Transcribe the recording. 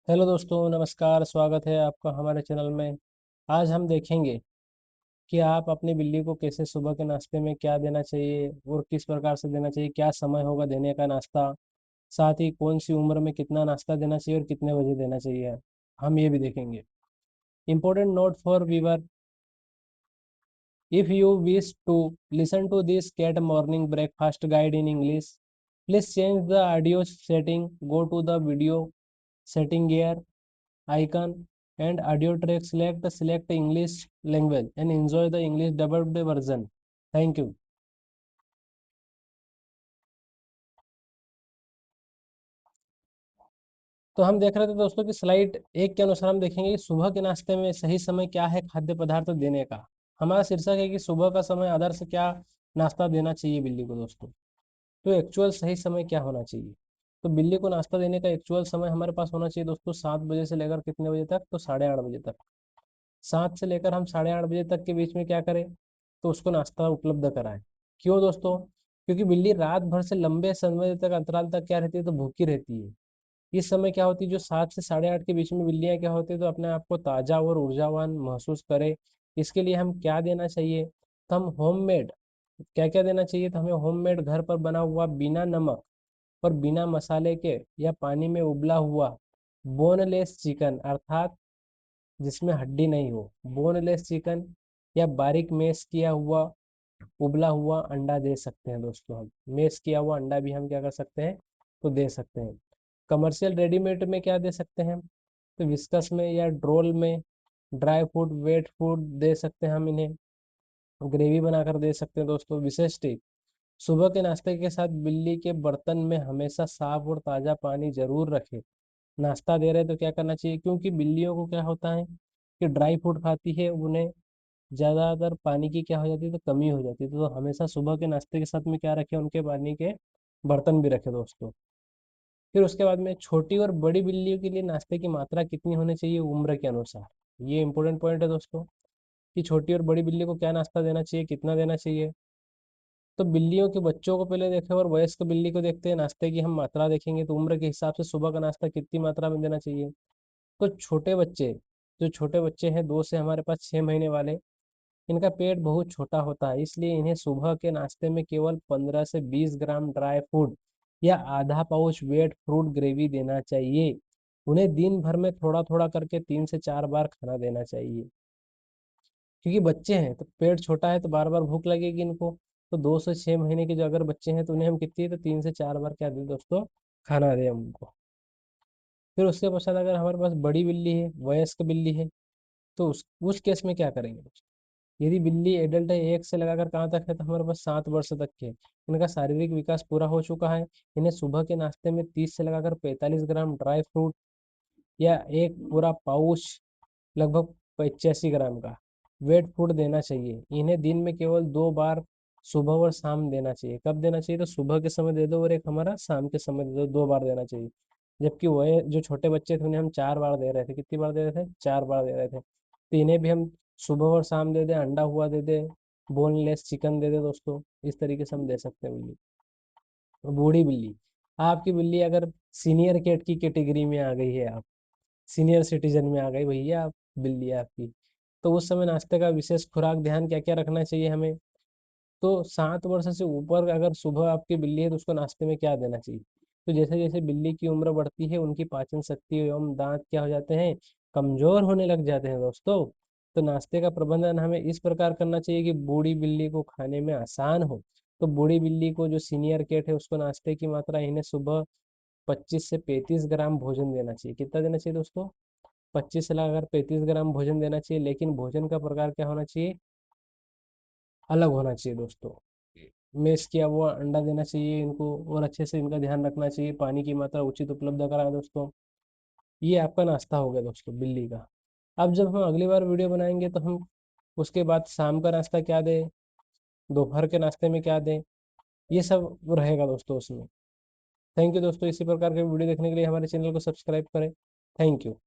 Hello दोस्तों, नमस्कार। स्वागत है आपका हमारे चैनल में। आज हम देखेंगे कि आप अपनी बिल्ली को कैसे सुबह के नाश्ते में क्या देना चाहिए और किस प्रकार से देना चाहिए, क्या समय होगा देने का नाश्ता, साथ ही कौन सी उम्र में कितना नाश्ता देना चाहिए और कितने बजे देना चाहिए, हम ये भी देखेंगे। Important note for viewer: if you wish to listen to this cat morning breakfast guide in English, please change the audio setting, go to the video setting gear icon and audio track, select English language and enjoy the English dubbed version. Thank you. तो हम देख रहे थे दोस्तों कि slide एक के अनुसार हम देखेंगे कि सुबह के नाश्ते में सही समय क्या है खाद्य पदार्थ देने का। हमारा शीर्षक है कि सुबह का समय आदर्श क्या नाश्ता देना चाहिए बिल्ली को दोस्तों। तो एक्चुअल सही समय क्या होना चाहिए? तो बिल्ली को नाश्ता देने का एक्चुअल समय हमारे पास होना चाहिए दोस्तों 7 बजे से लेकर कितने बजे तक? तो 8:30 बजे तक। 7 से लेकर हम 8:30 बजे तक के बीच में क्या करें? तो उसको नाश्ता उपलब्ध कराएं। क्यों दोस्तों? क्योंकि बिल्ली रात भर से लंबे समय तक अंतराल तक क्या रहती है? तो भूखी रहती है। इस समय क्या होती है, जो 7 से 8:30 के बीच में बिल्लियां क्या होती है, तो अपने आप को ताजा और ऊर्जावान महसूस करे। इसके लिए हम क्या देना चाहिए? तो हम होममेड क्या क्या देना चाहिए? तो हमें होममेड घर पर बना हुआ बिना नमक और बिना मसाले के या पानी में उबला हुआ बोनलेस चिकन, अर्थात जिसमें हड्डी नहीं हो, बोनलेस चिकन या बारीक मेश किया हुआ उबला हुआ अंडा दे सकते हैं दोस्तों। हम मेश किया हुआ अंडा भी हम क्या कर सकते हैं? तो दे सकते हैं। कमर्शियल रेडीमेड में क्या दे सकते हैं? तो विस्कस में या ड्रोल में ड्राई फूड, वेट फूड दे सकते हैं हम इन्हें। ग्रेवी बनाकर दे सकते हैं दोस्तों। विशेष टिप: सुबह के नाश्ते के साथ बिल्ली के बर्तन में हमेशा साफ और ताज़ा पानी जरूर रखें। नाश्ता दे रहे हैं तो क्या करना चाहिए? क्योंकि बिल्लियों को क्या होता है कि ड्राई फूड खाती है, उन्हें ज़्यादातर पानी की क्या हो जाती है? तो कमी हो जाती है। तो हमेशा सुबह के नाश्ते के साथ में क्या रखें? उनके पानी के बर्तन भी रखें दोस्तों। फिर उसके बाद में छोटी और बड़ी बिल्लियों के लिए नाश्ते की मात्रा कितनी होनी चाहिए उम्र के अनुसार? ये इंपॉर्टेंट पॉइंट है दोस्तों कि छोटी और बड़ी बिल्ली को क्या नाश्ता देना चाहिए, कितना देना चाहिए। तो बिल्लियों के बच्चों को पहले देखें और वयस्क बिल्ली को देखते हैं। नाश्ते की हम मात्रा देखेंगे तो उम्र के हिसाब से सुबह का नाश्ता कितनी मात्रा में देना चाहिए। तो छोटे बच्चे, जो छोटे बच्चे हैं 2 से हमारे पास 6 महीने वाले, इनका पेट बहुत छोटा होता है, इसलिए इन्हें सुबह के नाश्ते में केवल 15 से 20 ग्राम ड्राई फ्रूट या आधा पाउच वेट फ्रूट ग्रेवी देना चाहिए। उन्हें दिन भर में थोड़ा थोड़ा करके 3 से 4 बार खाना देना चाहिए। क्योंकि बच्चे हैं तो पेट छोटा है तो बार बार भूख लगेगी इनको। तो 2 से 6 महीने के जो अगर बच्चे हैं तो उन्हें हम कितनी, तो 3 से 4 बार क्या दें दोस्तों? खाना दें हम उनको। फिर उसके पश्चात अगर हमारे पास बड़ी बिल्ली है, वयस्क बिल्ली है, तो उस केस में क्या करेंगे दोस्तों? यदि बिल्ली एडल्ट है, 1 से लगाकर कहाँ तक है? तो हमारे पास 7 वर्ष तक के, इनका शारीरिक विकास पूरा हो चुका है। इन्हें सुबह के नाश्ते में 30 से लगाकर 45 ग्राम ड्राई फ्रूट या एक पूरा पाउच लगभग 85 ग्राम का वेट फूड देना चाहिए। इन्हें दिन में केवल 2 बार सुबह और शाम देना चाहिए। कब देना चाहिए? तो सुबह के समय दे दो और एक हमारा शाम के समय दे दो, 2 बार देना चाहिए। जबकि वह जो छोटे बच्चे थे उन्हें हम 4 बार दे रहे थे। कितनी बार दे रहे थे? 4 बार दे रहे थे। तो इन्हें भी हम सुबह और शाम दे दें, अंडा हुआ दे दें, बोनलेस चिकन दे दें दोस्तों। इस तरीके से हम दे सकते हैं बिल्ली। बूढ़ी बिल्ली, आपकी बिल्ली अगर सीनियर कैट की कैटेगरी में आ गई है, आप सीनियर सिटीजन में आ गई भैया आप, बिल्ली है आपकी, तो उस समय नाश्ते का विशेष खुराक ध्यान क्या क्या रखना चाहिए हमें? तो 7 वर्ष से ऊपर अगर सुबह आपकी बिल्ली है तो उसको नाश्ते में क्या देना चाहिए? तो जैसे जैसे बिल्ली की उम्र बढ़ती है उनकी पाचन शक्ति एवं दांत क्या हो जाते हैं? कमजोर होने लग जाते हैं दोस्तों। तो नाश्ते का प्रबंधन हमें इस प्रकार करना चाहिए कि बूढ़ी बिल्ली को खाने में आसान हो। तो बूढ़ी बिल्ली को, जो सीनियर कैट है, उसको नाश्ते की मात्रा इन्हें सुबह 25 से 35 ग्राम भोजन देना चाहिए। कितना देना चाहिए दोस्तों? 25 से लगाकर 35 ग्राम भोजन देना चाहिए। लेकिन भोजन का प्रकार क्या होना चाहिए? अलग होना चाहिए दोस्तों। मेश किया हुआ अंडा देना चाहिए इनको और अच्छे से इनका ध्यान रखना चाहिए। पानी की मात्रा उचित उपलब्ध कराएं दोस्तों। ये आपका नाश्ता हो गया दोस्तों बिल्ली का। अब जब हम अगली बार वीडियो बनाएंगे तो हम उसके बाद शाम का नाश्ता क्या दें, दोपहर के नाश्ते में क्या दें, ये सब रहेगा दोस्तों उसमें। थैंक यू दोस्तों। इसी प्रकार के वीडियो देखने के लिए हमारे चैनल को सब्सक्राइब करें। Thank you.